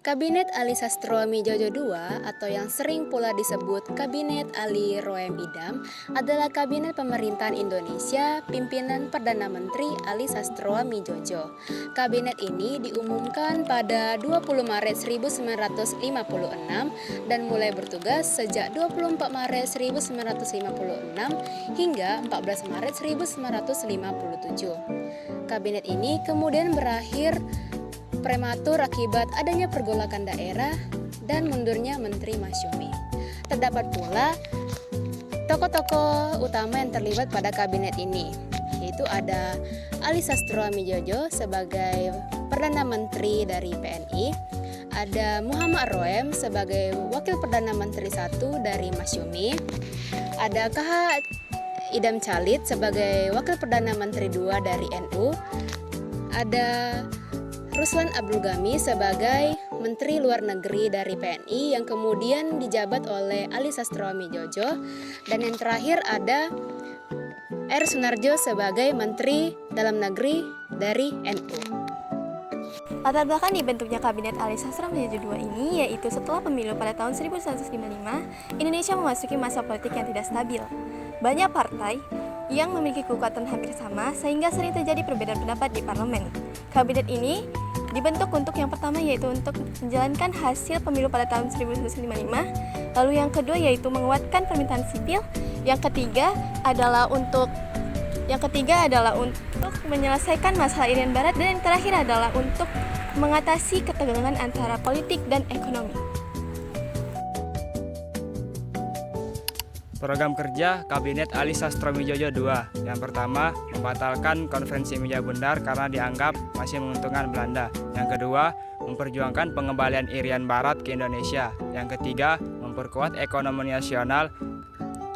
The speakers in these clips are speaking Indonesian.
Kabinet Ali Sastroamidjojo II atau yang sering pula disebut Kabinet Ali Roem Idam adalah kabinet pemerintahan Indonesia pimpinan Perdana Menteri Ali Sastroamidjojo. Kabinet ini diumumkan pada 20 Maret 1956 dan mulai bertugas sejak 24 Maret 1956 hingga 14 Maret 1957. Kabinet ini kemudian berakhir prematur akibat adanya pergolakan daerah dan mundurnya Menteri Masyumi. Terdapat pula tokoh-tokoh utama yang terlibat pada kabinet ini, yaitu ada Ali Sastroamidjojo sebagai Perdana Menteri dari PNI, ada Muhammad Roem sebagai Wakil Perdana Menteri I dari Masyumi, ada KH Idam Calit sebagai Wakil Perdana Menteri II dari NU, ada Ruslan Abdul Ghani sebagai Menteri Luar Negeri dari PNI yang kemudian dijabat oleh Ali Sastroamidjojo, dan yang terakhir ada R. Sunarjo sebagai Menteri Dalam Negeri dari NU. Latar belakang dibentuknya Kabinet Ali Sastroamidjojo II ini yaitu setelah pemilu pada tahun 1955, Indonesia memasuki masa politik yang tidak stabil. Banyak partai yang memiliki kekuatan hampir sama sehingga sering terjadi perbedaan pendapat di parlemen. Kabinet ini dibentuk untuk yang pertama yaitu untuk menjalankan hasil pemilu pada tahun 1955, lalu yang kedua yaitu menguatkan pemerintahan sipil, yang ketiga adalah untuk menyelesaikan masalah Irian Barat, dan yang terakhir adalah untuk mengatasi ketegangan antara politik dan ekonomi. Program kerja Kabinet Ali Sastroamidjojo II. Yang pertama, membatalkan Konferensi Meja Bundar karena dianggap masih menguntungkan Belanda. Yang kedua, memperjuangkan pengembalian Irian Barat ke Indonesia. Yang ketiga, memperkuat ekonomi nasional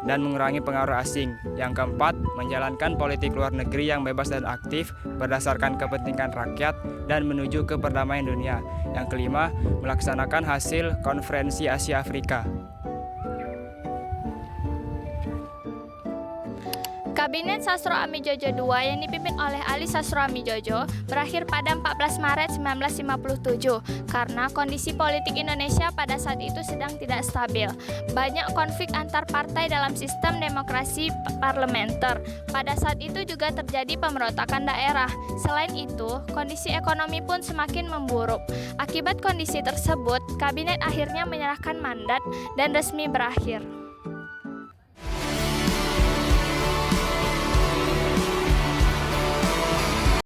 dan mengurangi pengaruh asing. Yang keempat, menjalankan politik luar negeri yang bebas dan aktif berdasarkan kepentingan rakyat dan menuju ke perdamaian dunia. Yang kelima, melaksanakan hasil Konferensi Asia Afrika. Kabinet Sastroamidjojo II yang dipimpin oleh Ali Sastroamidjojo berakhir pada 14 Maret 1957 karena kondisi politik Indonesia pada saat itu sedang tidak stabil. Banyak konflik antar partai dalam sistem demokrasi parlementer. Pada saat itu juga terjadi pemberontakan daerah. Selain itu, kondisi ekonomi pun semakin memburuk. Akibat kondisi tersebut, kabinet akhirnya menyerahkan mandat dan resmi berakhir.